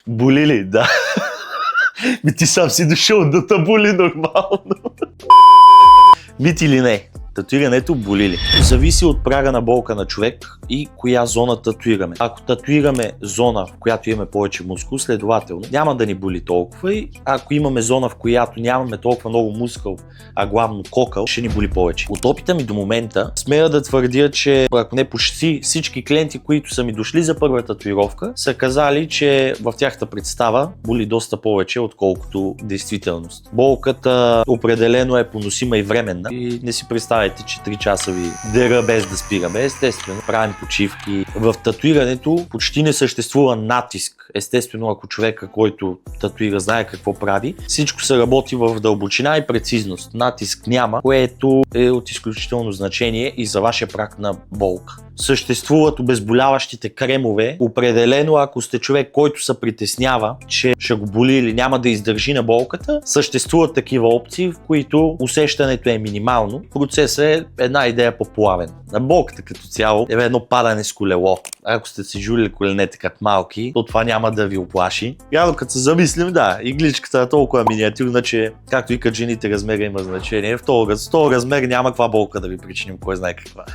Боли ли? Да. Ти сам си дошъл да те боли нормално. Мит или не? Татуирането боли ли? Зависи от прага на болка на човек и коя зона татуираме. Ако татуираме зона, в която имаме повече мускул, следователно няма да ни боли толкова, и ако имаме зона, в която нямаме толкова много мускул, а главно кокъл, ще ни боли повече. От опита ми до момента смея да твърдя, че ако не почти всички клиенти, които са ми дошли за първа татуировка, са казали, че в тяхната представа боли доста повече, отколкото действителност. Болката определено е поносима и временна и не си представяйте, че 3 часа ви дера без да спираме. Естествено, правим почивки. В татуирането почти не съществува натиск. Естествено, ако човека, който татуира, знае какво прави, всичко се работи в дълбочина и прецизност. Натиск няма, което е от изключително значение и за вашия праг на болка. Съществуват обезболяващите кремове. Определено, ако сте човек, който се притеснява, че ще го боли или няма да издържи на болката, съществуват такива опции, в които усещането е минимално. Процесът е една идея по-плавен. На болката като цяло е едно падане с колело. Ако сте си жулили коленете като малки, то това няма да ви оплаши. Явно като се замислим, да, игличката е толкова миниатюрна, че както и като жените размера има значение. В този размер няма каква болка да ви причиним, кой знае каква.